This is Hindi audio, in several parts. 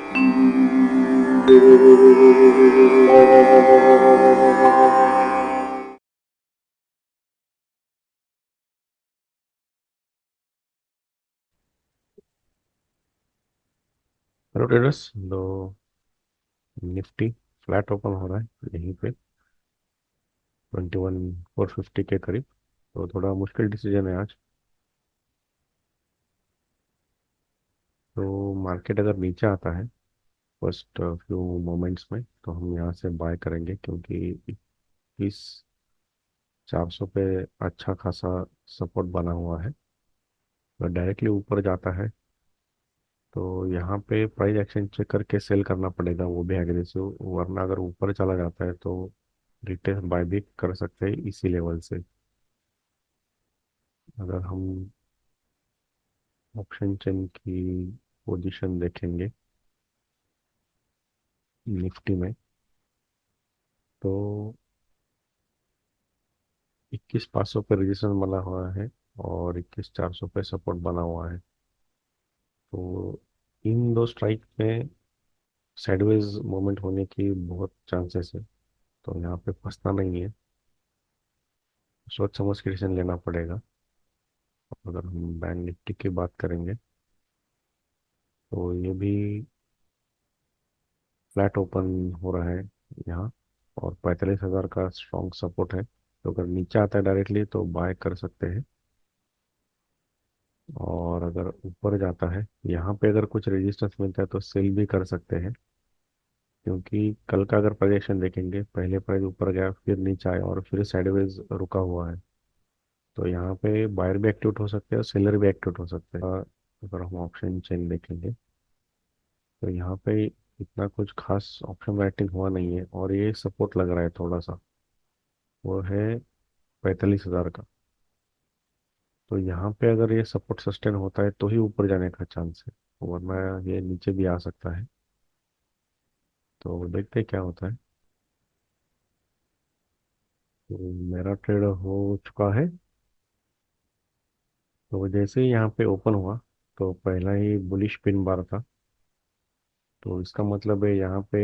Hello traders. तो निफ्टी फ्लैट ओपन हो रहा है यहीं पे 21,450 के करीब। तो थोड़ा मुश्किल डिसीजन है आज। तो मार्केट अगर नीचे आता है फर्स्ट फ्यू मोमेंट्स में तो हम यहाँ से बाय करेंगे, क्योंकि इस 400 पे अच्छा खासा सपोर्ट बना हुआ है। अगर डायरेक्टली ऊपर जाता है तो यहाँ पे प्राइस एक्शन चेक करके सेल करना पड़ेगा, वो भी एग्रेसिव। वरना अगर ऊपर चला जाता है तो रिटेल बाय भी कर सकते हैं इसी लेवल से। अगर हम ऑप्शन चेन की पोजीशन देखेंगे निफ्टी में, तो 21,500 पे रेजिस्टेंस बना हुआ है और 21,400 पे सपोर्ट बना हुआ है। तो इन दो स्ट्राइक में साइडवेज मूवमेंट होने की बहुत चांसेस है। तो यहाँ पे फंसना नहीं है, सोच समझ के डिसीजन लेना पड़ेगा। अगर हम बैंक निफ्टी की बात करेंगे तो ये भी फ्लैट ओपन हो रहा है यहाँ, और 45,000 का स्ट्रॉन्ग सपोर्ट है। तो अगर नीचे आता है डायरेक्टली तो बाय कर सकते हैं, और अगर ऊपर जाता है यहाँ पे अगर कुछ रेजिस्टेंस मिलता है तो सेल भी कर सकते हैं। क्योंकि कल का अगर प्रोजेक्शन देखेंगे, पहले प्राइस ऊपर गया फिर नीचे आया और फिर साइडवेज रुका हुआ है। तो यहाँ पे बायर भी एक्टिवेट हो सकते हैं और सेलर भी एक्टिवेट हो सकते हैं। अगर हम ऑप्शन चेन देखेंगे तो यहाँ पे इतना कुछ खास ऑप्शन राइटिंग हुआ नहीं है, और ये सपोर्ट लग रहा है थोड़ा सा, वो है 45,000 का। तो यहाँ पे अगर ये सपोर्ट सस्टेन होता है तो ही ऊपर जाने का चांस है, वरना ये नीचे भी आ सकता है। तो देखते हैं क्या होता है। तो मेरा ट्रेड हो चुका है। तो जैसे ही यहाँ पे ओपन हुआ तो पहला ही बुलिश पिन बार था। तो इसका मतलब है यहाँ पे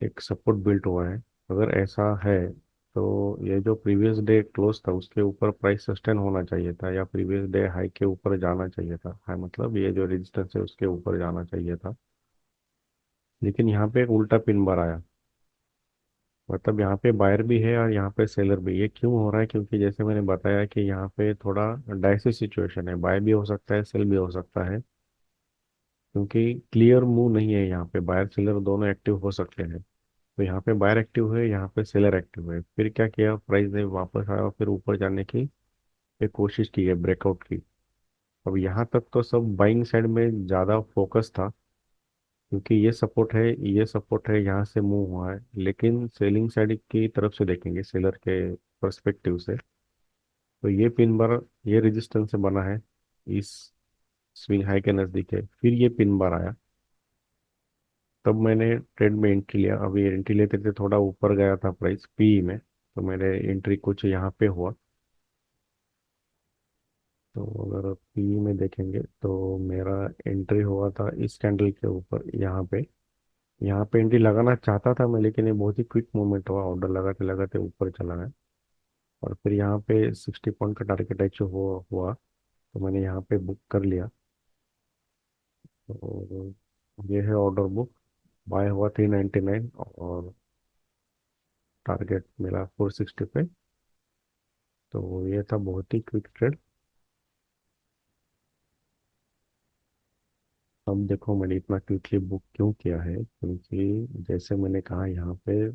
एक सपोर्ट बिल्ट हुआ है। अगर ऐसा है तो ये जो प्रीवियस डे क्लोज था उसके ऊपर प्राइस सस्टेन होना चाहिए था, या प्रीवियस डे हाई के ऊपर जाना चाहिए था। हाई मतलब ये जो रेजिस्टेंस है उसके ऊपर जाना चाहिए था। लेकिन यहाँ पे एक उल्टा पिन बार आया। मतलब यहाँ पे बायर भी है और यहाँ पे सेलर भी। ये क्यों हो रहा है? क्योंकि जैसे मैंने बताया कि यहाँ पे थोड़ा डाइसी सिचुएशन है, बाय भी हो सकता है सेल भी हो सकता है। क्योंकि क्लियर मूव नहीं है, यहाँ पे बायर सेलर दोनों एक्टिव हो सकते हैं। तो यहाँ पे बायर एक्टिव है, यहाँ पे सेलर एक्टिव है। फिर क्या किया, प्राइस ने वापस आया और फिर ऊपर जाने की एक कोशिश की है, ब्रेकआउट की। अब यहाँ तक तो सब बाइंग साइड में ज़्यादा फोकस था, क्योंकि ये सपोर्ट है, यहाँ से मूव हुआ है। लेकिन सेलिंग साइड की तरफ से देखेंगे, सेलर के पर्सपेक्टिव से, तो ये पिन बार ये रेजिस्टेंस से बना है, इस स्विंग हाई के नज़दीक है। फिर ये पिन बार आया, तब मैंने ट्रेड में एंट्री लिया। अभी एंट्री लेते थे थोड़ा ऊपर गया था प्राइस पीई में, तो मेरे एंट्री कुछ यहाँ पे हुआ। तो अगर पीई में देखेंगे तो मेरा एंट्री हुआ था इस कैंडल के ऊपर यहाँ पे एंट्री लगाना चाहता था मैं, लेकिन ये बहुत ही क्विक मूवमेंट हुआ, ऑर्डर लगाते लगाते ऊपर चला गया। और फिर यहाँ पे 60 पॉइंट का टारगेट अचीव हुआ, तो मैंने यहाँ पे बुक कर लिया। तो ये है ऑर्डर बुक। बाय हुआ 399 और टारगेट मिला 460 पे। तो ये था बहुत ही क्विक ट्रेड। अब देखो मैंने इतना क्विकली बुक क्यों किया है, क्योंकि जैसे मैंने कहा यहाँ पे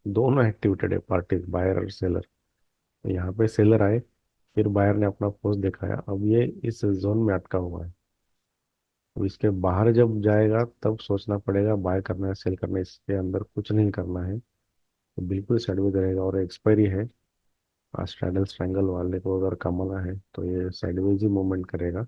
दोनों एक्टिवेटेड है पार्टी, बायर और सेलर। तो यहाँ पे सेलर आए, फिर बायर ने अपना फोर्स दिखाया, अब ये इस जोन में अटका हुआ है। अब इसके बाहर जब जाएगा तब सोचना पड़ेगा बाय करना है सेल करना है, इसके अंदर कुछ नहीं करना है। तो बिल्कुल साइडवेज रहेगा, और एक्सपायरी है। आज स्ट्रैडल स्ट्रैंगल वाले को अगर कमाना है तो ये साइडवेज ही मूवमेंट करेगा।